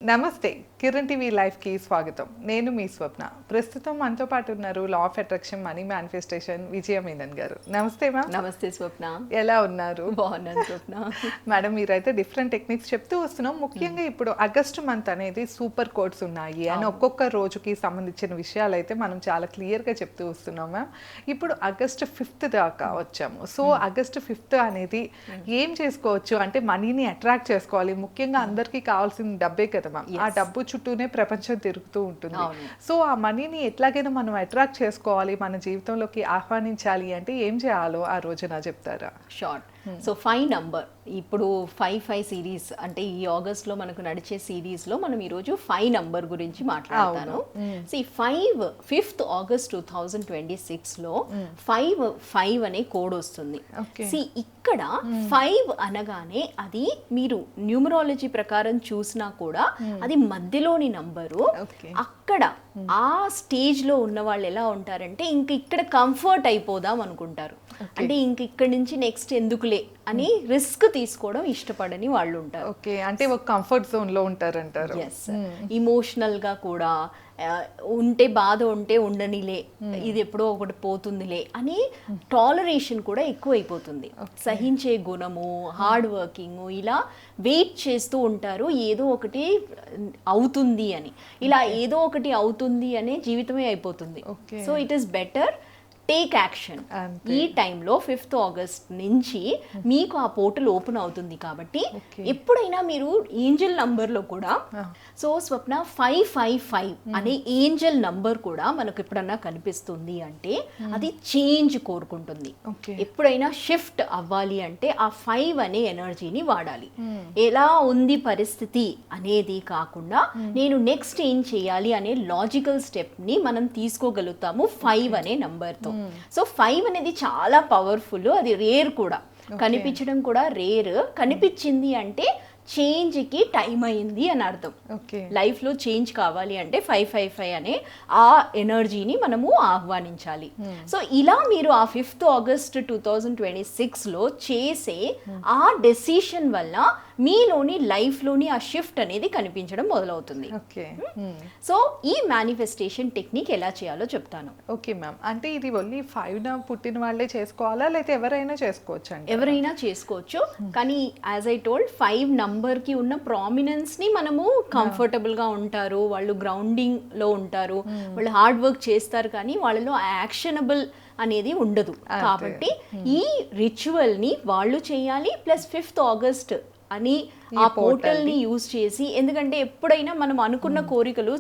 నమస్తే, కిరణ్ టీవీ లైవ్కి స్వాగతం. నేను మీ స్వప్న. ప్రస్తుతం మనతో పాటు ఉన్నారు law of attraction money manifestation Vijaya Menon గారు. నమస్తే మ్యామ్. నమస్తే స్వప్న. ఎలా ఉన్నారు? బాగున్నాను స్వప్న. మేడం, మీరైతే డిఫరెంట్ టెక్నిక్స్ చెప్తూ వస్తున్నాం. ముఖ్యంగా ఇప్పుడు ఆగస్టు మంత్ అనేది సూపర్ కోడ్స్ ఉన్నాయి అని ఒక్కొక్క రోజుకి సంబంధించిన విషయాలు అయితే మనం చాలా క్లియర్గా చెప్తూ వస్తున్నాం మ్యామ్. ఇప్పుడు ఆగస్టు 5th దాకా వచ్చాము. సో ఆగస్టు 5th అనేది ఏం చేసుకోవచ్చు అంటే మనీని అట్రాక్ట్ చేసుకోవాలి. ముఖ్యంగా అందరికీ కావాల్సిన డబ్బే కదా మ్యామ్. ఆ డబ్బు చుట్టూనే ప్రపంచం తిరుగుతూ ఉంటుంది. సో ఆ మనీని ఎట్లాగైనా మనం అట్రాక్ట్ చేసుకోవాలి, మన జీవితంలోకి ఆహ్వానించాలి అంటే ఏం చేయాలో ఆ రోజున చెప్తారా? షార్ట్. సో 5 నంబర్, ఇప్పుడు 5 సిరీస్ అంటే ఈ ఆగస్ట్లో మనకు నడిచే సిరీస్లో మనం ఈరోజు 5 నంబర్ గురించి మాట్లాడతాను. సో ఈ 5th ఆగస్ట్ 2026లో 5 అనే కోడ్ వస్తుంది. ఇక్కడ 5 అనగానే అది మీరు న్యూమరాలజీ ప్రకారం చూసినా కూడా అది మధ్యలోని నంబరు. అక్కడ ఆ స్టేజ్లో ఉన్న వాళ్ళు ఎలా ఉంటారంటే ఇంక ఇక్కడ కంఫర్ట్ అయిపోదాం అనుకుంటారు. అంటే ఇంక ఇక్కడ నుంచి నెక్స్ట్ ఎందుకులే అని రిస్క్ తీసుకోవడం ఇష్టపడని వాళ్ళు ఉంటారు. ఓకే, అంటే ఒక కంఫర్ట్ జోన్లో ఉంటారంటారు. ఎస్, ఇమోషనల్గా కూడా ఉంటే బాధ ఉంటే ఉండనిలే, ఇది ఎప్పుడో ఒకటి పోతుందిలే అని టాలరేషన్ కూడా ఎక్కువైపోతుంది. సహించే గుణము, హార్డ్ వర్కింగ్, ఇలా వెయిట్ చేస్తూ ఉంటారు ఏదో ఒకటి అవుతుంది అని. ఇలా ఏదో ఒకటి అవుతుంది అనే జీవితమే అయిపోతుంది. So it is better take action. ఈ టైంలో 5th ఆగస్ట్ నుంచి మీకు ఆ పోర్టల్ ఓపెన్ అవుతుంది కాబట్టి ఎప్పుడైనా మీరు ఏంజల్ నంబర్లో కూడా, సో స్వప్న 555 అనే ఏంజల్ నంబర్ కూడా మనకు ఎప్పుడన్నా కనిపిస్తుంది అంటే అది చేంజ్ కోరుకుంటుంది. ఎప్పుడైనా షిఫ్ట్ అవ్వాలి అంటే ఆ 5 అనే ఎనర్జీని వాడాలి. ఎలా ఉంది పరిస్థితి అనేది కాకుండా నేను నెక్స్ట్ ఏం చేయాలి అనే లాజికల్ స్టెప్ని మనం తీసుకోగలుగుతాము 5 అనే నంబర్తో. సో 5 అనేది చాలా పవర్ఫుల్, అది రేర్ కూడా, కనిపించడం కూడా రేర్. కనిపించింది అంటే చేంజ్కి టైం అయింది అని అర్థం. లైఫ్లో చేంజ్ కావాలి అంటే 555 అనే ఆ ఎనర్జీని మనము ఆహ్వానించాలి. సో ఇలా మీరు ఆ 5th ఆగస్ట్ 2026లో చేసే ఆ డెసిషన్ వల్ల మీలోని లైఫ్లోని ఆ షిఫ్ట్ అనేది కనిపించడం మొదలవుతుంది. సో ఈ మేనిఫెస్టేషన్ టెక్నిక్ ఎలా చేయాలో చెప్తాను. ఓకే మ్యామ్, అంటే ఇది ఓన్లీ 5 పుట్టిన వాళ్ళే చేసుకోవాలా లేకపోతే ఎవరైనా చేసుకోవచ్చు? అండి ఎవరైనా చేసుకోవచ్చు, కానీ యాజ్ ఐ టోల్డ్ 5 నంబర్కి ఉన్న ప్రామినెన్స్ని మనము కంఫర్టబుల్గా ఉంటారు, వాళ్ళు గ్రౌండింగ్లో ఉంటారు, వాళ్ళు హార్డ్ వర్క్ చేస్తారు, కానీ వాళ్ళలో యాక్షనబుల్ అనేది ఉండదు. కాబట్టి ఈ రిచువల్ని వాళ్ళు చేయాలి. ప్లస్ 5th ఆగస్ట్ అని ఆ పోర్టల్ని యూజ్ చేసి, ఎందుకంటే ఎప్పుడైనా మనం అనుకున్న కోరికలు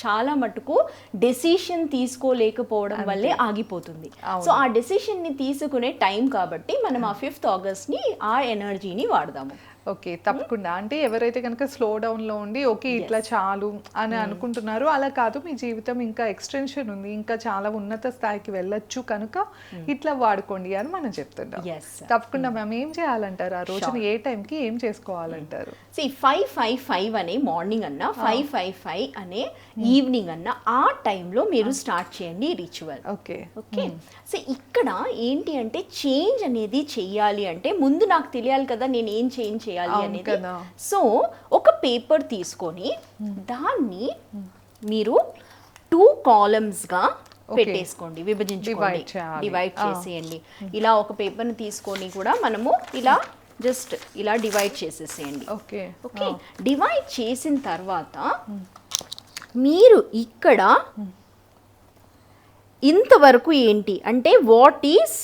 చాలా మటుకు డెసిషన్ తీసుకోలేకపోవడం వల్లే ఆగిపోతుంది. సో ఆ డెసిషన్ని తీసుకునే టైం కాబట్టి మనం ఆ 5th ఆగస్ట్ని ఆ ఎనర్జీని వాడదాము. ఓకే, తప్పకుండా. అంటే ఎవరైతే కనుక స్లో డౌన్లో ఉండి ఓకే ఇట్లా చాలు అని అనుకుంటున్నారో, అలా కాదు, మీ జీవితం ఇంకా ఎక్స్టెన్షన్ ఉంది, ఇంకా చాలా ఉన్నత స్థాయికి వెళ్ళొచ్చు, కనుక ఇట్లా వాడుకోండి అని మనం చెప్తున్నాం. తప్పకుండా మ్యామ్, ఏం చేయాలంటారు ఆ రోజున? ఏ టైంకి ఏం చేసుకోవాలంటారు? 555 అనే మార్నింగ్ అన్నా 555 అనే ఈవినింగ్ అన్నా ఆ టైంలో మీరు స్టార్ట్ చేయండి రిచువల్. ఓకే. సో ఇక్కడ ఏంటి అంటే చేంజ్ అనేది చెయ్యాలి అంటే ముందు నాకు తెలియాలి కదా నేను ఏం చేంజ్ చేయాలి అనేది. సో ఒక పేపర్ తీసుకొని దాన్ని మీరు 2 కాలమ్స్గా పెట్టేసుకోండి, విభజించుకోండి, డివైడ్ చేసేయండి. ఇలా ఒక పేపర్ని తీసుకొని కూడా మనము ఇలా జస్ట్ ఇలా డివైడ్ చేసేసేయండి. ఓకే, డివైడ్ చేసిన తర్వాత మీరు ఇక్కడ ఇంతవరకు ఏంటి అంటే వాట్ ఈస్,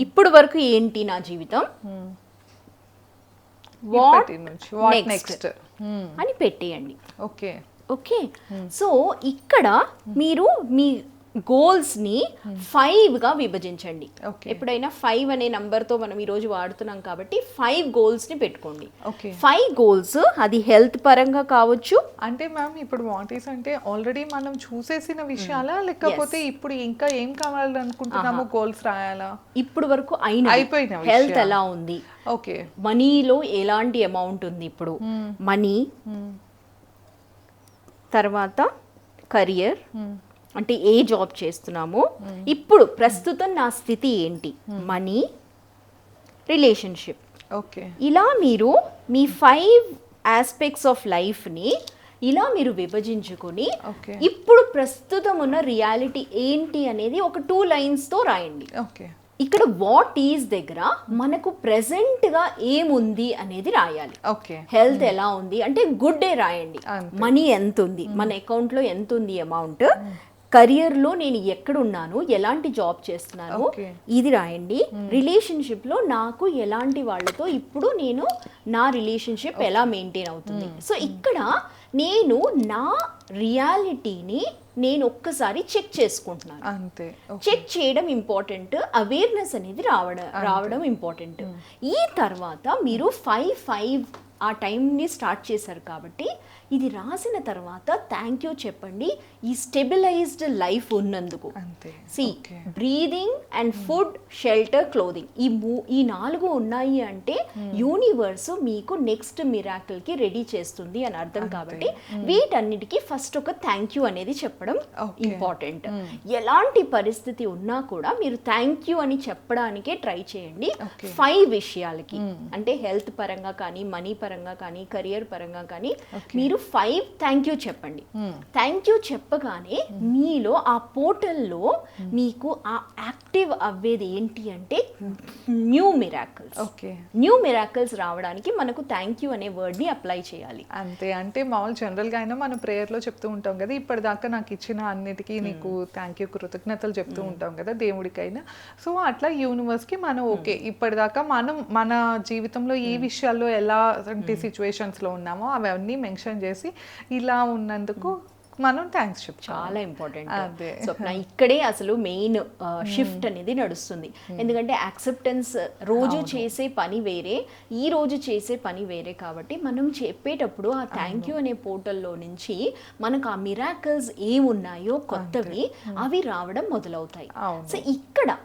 ఇప్పుడు వరకు ఏంటి నా జీవితం, వాట్ నెక్స్ట్ అని పెట్టేయండి. ఓకే. సో ఇక్కడ మీరు మీ గోల్స్ని 5గా విభజించండి. ఎప్పుడైనా 5 అనే నంబర్తో మనం ఈరోజు వాడుతున్నాం కాబట్టి 5 గోల్స్ని పెట్టుకోండి. 5 గోల్స్, అది హెల్త్ పరంగా కావచ్చు. అంటే మ్యామ్ ఇప్పుడు వాట్ ఈస్ అంటే ఆల్రెడీ మనం చూసేసిన విషయాలా లేకపోతే ఇప్పుడు ఇంకా ఏం కావాలనుకుంటున్నామో గోల్స్ రాయాలా? ఇప్పుడు వరకు అయిపోయిన హెల్త్ ఎలా ఉంది, ఓకే, మనీలో ఎలాంటి అమౌంట్ ఉంది ఇప్పుడు, మనీ, తర్వాత కెరియర్, అంటే ఏ జాబ్ చేస్తున్నాము, ఇప్పుడు ప్రస్తుతం నా స్థితి ఏంటి, మనీ, రిలేషన్షిప్. ఓకే, ఇలా మీరు మీ 5 ఆస్పెక్ట్స్ ఆఫ్ లైఫ్ని ఇలా మీరు విభజించుకొని ఓకే ఇప్పుడు ప్రస్తుతం ఉన్న రియాలిటీ ఏంటి అనేది ఒక 2 లైన్స్తో రాయండి. ఓకే ఇక్కడ వాట్ ఈజ్ దగ్గర మనకు ప్రెసెంట్గా ఏముంది అనేది రాయాలి. ఓకే హెల్త్ ఎలా ఉంది అంటే గుడ్ డే రాయండి, అంతే. మనీ ఎంత ఉంది, మన అకౌంట్లో ఎంత ఉంది అమౌంట్, కెరియర్లో నేను ఎక్కడున్నాను, ఎలాంటి జాబ్ చేస్తున్నాను, Okay. ఇది రాయండి. రిలేషన్షిప్లో నాకు ఎలాంటి వాళ్ళతో ఇప్పుడు నేను నా రిలేషన్షిప్ ఎలా మెయింటైన్ అవుతుంది. సో ఇక్కడ నేను నా రియాలిటీని నేను ఒక్కసారి చెక్ చేసుకుంటున్నాను. అంతే చెక్ చేయడం ఇంపార్టెంట్, అవేర్నెస్ అనేది రావడం ఇంపార్టెంట్. ఈ తర్వాత మీరు 5 ఆ టైంని స్టార్ట్ చేశారు కాబట్టి ఇది రాసిన తర్వాత థ్యాంక్ యూ చెప్పండి ఈ స్టెబిలైజ్డ్ లైఫ్ ఉన్నందుకు. అంతే breathing and food, shelter, clothing, ఈ 4 ఉన్నాయి అంటే యూనివర్స్ మీకు నెక్స్ట్ మిరాకిల్కి రెడీ చేస్తుంది అని అర్థం. కాబట్టి వీటన్నిటికీ ఫస్ట్ ఒక థ్యాంక్ యూ అనేది చెప్పడం ఇంపార్టెంట్. ఎలాంటి పరిస్థితి ఉన్నా కూడా మీరు థ్యాంక్ యూ అని చెప్పడానికే ట్రై చేయండి. 5 విషయాలకి అంటే హెల్త్ పరంగా కానీ, మనీ పరంగా కానీ, కెరియర్ పరంగా కానీ మీరు 5 థ్యాంక్ యూ చెప్పండి. థ్యాంక్ యూ చెప్పగానే మీలో ఆ పోర్టల్లో మీకు ఆ యాక్టివ్ అవ్వేది ఏంటి అంటే new miracles. Okay new miracles రావడానికి మనకు థ్యాంక్ యూ అనే వర్డ్ని అప్లై చేయాలి. అంతే. అంటే మామూలు జనరల్గా అయినా మనం ప్రేయర్లో చెప్తూ ఉంటాం కదా, ఇప్పటిదాకా నాకు ఇచ్చిన అన్నిటికీ నీకు థ్యాంక్ యూ, కృతజ్ఞతలు చెప్తూ ఉంటాం కదా దేవుడికైనా. సో అట్లా యూనివర్స్కి మనం ఓకే ఇప్పటిదాకా మనం మన జీవితంలో ఈ విషయాల్లో ఎలాంటి సిచ్యువేషన్స్లో ఉన్నామో అవన్నీ మెన్షన్ చేసి ఇలా ఉన్నందుకు మనం థ్యాంక్స్ చెప్తాం. చాలా ఇంపార్టెంట్. అదే. స్వప్న ఇక్కడే అసలు మెయిన్ షిఫ్ట్ అనేది నడుస్తుంది. ఎందుకంటే యాక్సెప్టెన్స్ రోజు చేసే పని వేరే, ఈ రోజు చేసే పని వేరే. కాబట్టి మనం చెప్పేటప్పుడు ఆ థ్యాంక్ యూ అనే పోర్టల్లో నుంచి మనకు ఆ మిరాకిల్స్ ఏమున్నాయో కొత్తవి అవి రావడం మొదలవుతాయి. సో ఇక్కడ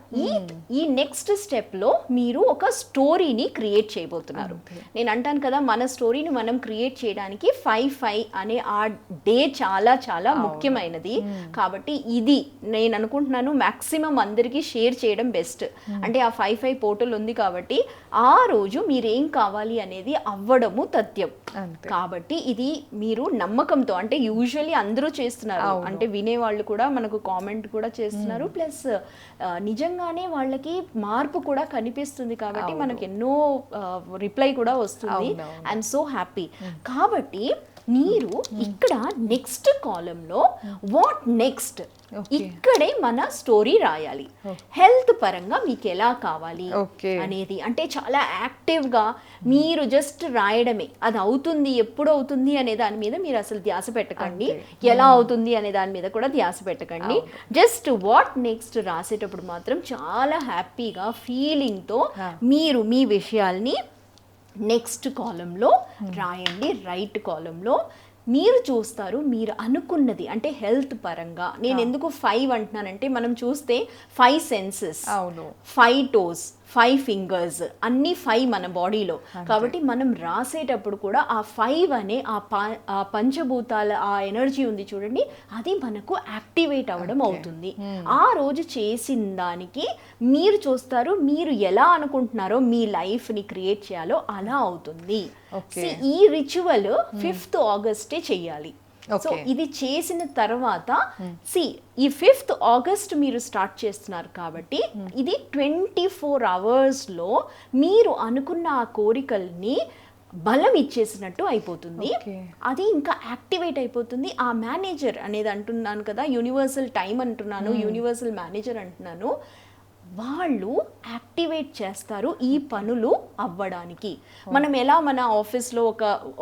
ఈ నెక్స్ట్ స్టెప్ లో మీరు ఒక స్టోరీని క్రియేట్ చేయబోతున్నారు. నేను అంటాను కదా, మన స్టోరీని మనం క్రియేట్ చేయడానికి 5 అనే ఆ డే చాలా చాలా ముఖ్యమైనది. కాబట్టి ఇది నేను అనుకుంటున్నాను మాక్సిమం అందరికీ షేర్ చేయడం బెస్ట్. అంటే ఆ 5 పోర్టల్ ఉంది కాబట్టి ఆ రోజు మీరేం కావాలి అనేది అవ్వడము తథ్యం. కాబట్టి ఇది మీరు నమ్మకంతో, అంటే యూజువల్లీ అందరూ చేస్తున్నారు, అంటే వినేవాళ్ళు కూడా మనకు కామెంట్ కూడా చేస్తున్నారు, ప్లస్ నిజంగానే వాళ్ళకి మార్పు కూడా కనిపిస్తుంది. కాబట్టి మనకు ఎన్నో రిప్లై కూడా వస్తుంది. I'm so happy. కాబట్టి మీరు ఇక్కడ నెక్స్ట్ కాలంలో వాట్ నెక్స్ట్ ఇక్కడే మన స్టోరీ రాయాలి. హెల్త్ పరంగా మీకు ఎలా కావాలి అనేది, అంటే చాలా యాక్టివ్గా మీరు జస్ట్ రాయడమే, అది అవుతుంది ఎప్పుడు అవుతుంది అనే దాని మీద మీరు అసలు ధ్యాస పెట్టకండి, ఎలా అవుతుంది అనే దాని మీద కూడా ధ్యాస పెట్టకండి. జస్ట్ వాట్ నెక్స్ట్ రాసేటప్పుడు మాత్రం చాలా హ్యాపీగా ఫీలింగ్తో మీరు మీ విషయాల్ని నెక్స్ట్ కాలంలో రాయండి. రైట్ కాలంలో మీరు చూస్తారు మీరు అనుకున్నది. అంటే హెల్త్ పరంగా నేను ఎందుకు 5 అంటున్నానంటే, మనం చూస్తే 5 సెన్సెస్, 5 టోస్, 5 ఫింగర్స్, అన్ని 5 మన బాడీలో. కాబట్టి మనం రాసేటప్పుడు కూడా ఆ 5 అనే ఆ పంచభూతాల ఆ ఎనర్జీ ఉంది చూడండి, అది మనకు యాక్టివేట్ అవ్వడం అవుతుంది. ఆ రోజు చేసిన దానికి మీరు చూస్తారు మీరు ఎలా అనుకుంటున్నారో మీ లైఫ్ని క్రియేట్ చేయాలో అలా అవుతుంది. ఈ రిచువల్ 5th ఆగస్టే చెయ్యాలి. సో ఇది చేసిన తర్వాత ఈ 5th ఆగస్ట్ మీరు స్టార్ట్ చేస్తున్నారు కాబట్టి ఇది 24 అవర్స్లో మీరు అనుకున్న ఆ కోరికల్ని బలం ఇచ్చేసినట్టు అయిపోతుంది. అది ఇంకా యాక్టివేట్ అయిపోతుంది. ఆ మేనేజర్ అనేది అంటున్నాను కదా, యూనివర్సల్ టైం అంటున్నాను, యూనివర్సల్ మేనేజర్ అంటున్నాను, వాళ్ళు యాక్టివేట్ చేస్తారు ఈ పనులు అవ్వడానికి. మనం ఎలా మన ఆఫీస్లో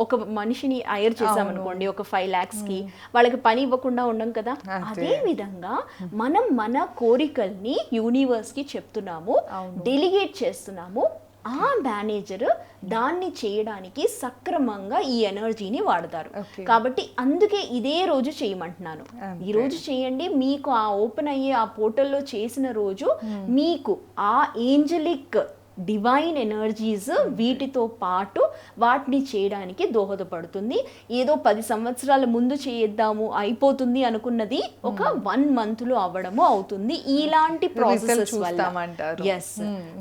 ఒక మనిషిని హైర్ చేసామనుకోండి ఒక 5 lakhsకి, వాళ్ళకి పని ఇవ్వకుండా ఉండం కదా, అదే విధంగా మనం మన కోరికల్ని యూనివర్స్కి చెప్తున్నాము, డెలిగేట్ చేస్తున్నాము. ఆ మేనేజర్ దాన్ని చేయడానికి సక్రమంగా ఈ ఎనర్జీని వాడతారు. కాబట్టి అందుకే ఇదే రోజు చేయమంటున్నాను. ఈ రోజు చేయండి. మీకు ఆ ఓపెన్ అయ్యే ఆ పోర్టల్లో చేసిన రోజు మీకు ఆ ఏంజలిక్ డివైన్ ఎనర్జీస్ వీటితో పాటు వాటిని చేయడానికి దోహదపడుతుంది. ఏదో 10 సంవత్సరాల ముందు చేద్దాము అయిపోతుంది అనుకున్నది ఒక 1 month లో అవ్వడము అవుతుంది ఇలాంటి ప్రాసెసెస్ వల్ల. ఎస్,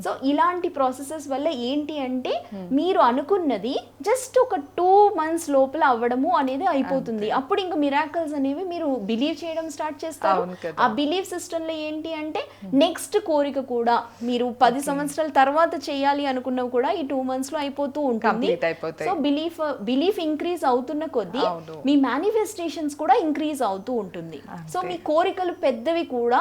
సో ఇలాంటి ప్రాసెసెస్ వల్ల ఏంటి అంటే మీరు అనుకున్నది జస్ట్ ఒక 2 months లోపల అవ్వడము అనేది అయిపోతుంది. అప్పుడు ఇంకా మిరాకల్స్ అనేవి మీరు బిలీవ్ చేయడం స్టార్ట్ చేస్తారు. ఆ బిలీఫ్ సిస్టమ్ లో ఏంటి అంటే నెక్స్ట్ కోరిక కూడా మీరు 10 సంవత్సరాల తర్వాత చేయాలి అనుకున్నవి కూడా ఈ 2 months లో అయిపోతూ ఉంటుంది. సో బిలీఫ్ ఇంక్రీజ్ అవుతున్న కొద్దీ మీ మేనిఫెస్టేషన్స్ కూడా ఇంక్రీజ్ అవుతూ ఉంటుంది. సో మీ కోరికలు పెద్దవి కూడా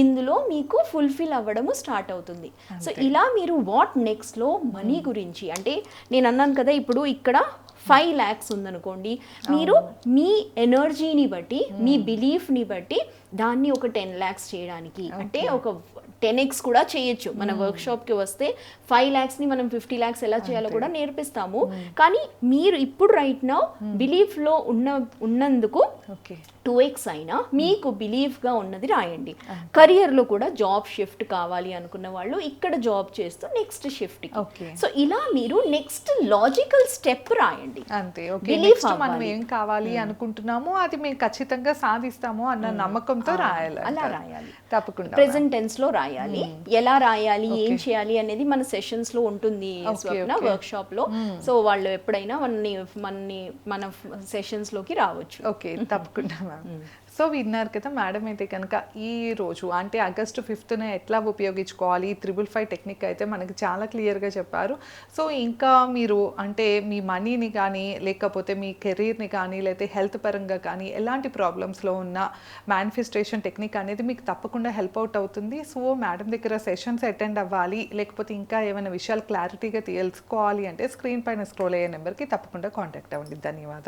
ఇందులో మీకు ఫుల్ఫిల్ అవ్వడము స్టార్ట్ అవుతుంది. సో ఇలా మీరు వాట్ నెక్స్ట్ లో మనీ గురించి అంటే నేను అన్నాను కదా, ఇప్పుడు ఇక్కడ 5 lakhs ఉందనుకోండి, మీరు మీ ఎనర్జీని బట్టి మీ బిలీఫ్ని బట్టి దాన్ని ఒక 10 lakhs చేయడానికి అంటే ఒక 10x కూడా చేయొచ్చు. మన వర్క్షాప్కి వస్తే 5 lakhs ని మనం 50 lakhs ఎలా చేయాలో కూడా నేర్పిస్తాము. కానీ మీరు ఇప్పుడు రైట్ నౌ బిలీఫ్లో ఉన్నందుకు 2x అయినా మీకు బిలీఫ్గా ఉన్నది రాయండి. కెరియర్లో కూడా జాబ్ షిఫ్ట్ కావాలి అనుకున్న వాళ్ళు ఇక్కడ జాబ్ చేస్తూ నెక్స్ట్ షిఫ్ట్. సో ఇలా మీరు నెక్స్ట్ లాజికల్ స్టెప్ రాయండి. అంతే, బిలీఫ్ మనం ఏం కావాలి అనుకుంటున్నామో అది మేము ఖచ్చితంగా సాధిస్తాము అన్న నమ్మకంతో రాయాలి. అలా రాయాలి, తప్పకుండా ప్రెసెంట్ టెన్స్ లో రాయాలి. ఎలా రాయాలి, ఏం చేయాలి అనేది మన సెషన్స్ లో ఉంటుంది స్వప్న వర్క్షాప్ లో. సో వాళ్ళు ఎప్పుడైనా మన సెషన్స్ లోకి రావచ్చు. ఓకే, తప్పకుండా మ్యామ్. సో విన్నారు కదా మేడం అయితే కనుక ఈ రోజు అంటే August 5th ఎట్లా ఉపయోగించుకోవాలి 555 టెక్నిక్ అయితే మనకి చాలా క్లియర్గా చెప్పారు. సో ఇంకా మీరు అంటే మీ మనీని కానీ లేకపోతే మీ కెరీర్ని కానీ లేకపోతే హెల్త్ పరంగా కానీ ఎలాంటి ప్రాబ్లమ్స్లో ఉన్న మేనిఫెస్టేషన్ టెక్నిక్ అనేది మీకు తప్పకుండా హెల్ప్ అవుట్ అవుతుంది. సో మేడం దగ్గర సెషన్స్ అటెండ్ అవ్వాలి లేకపోతే ఇంకా ఏమైనా విషయాలు క్లారిటీగా తెలుసుకోవాలి అంటే స్క్రీన్ పైన స్క్రోల్ అయ్యే నెంబర్కి తప్పకుండా కాంటాక్ట్ అవ్వండి. ధన్యవాదాలు.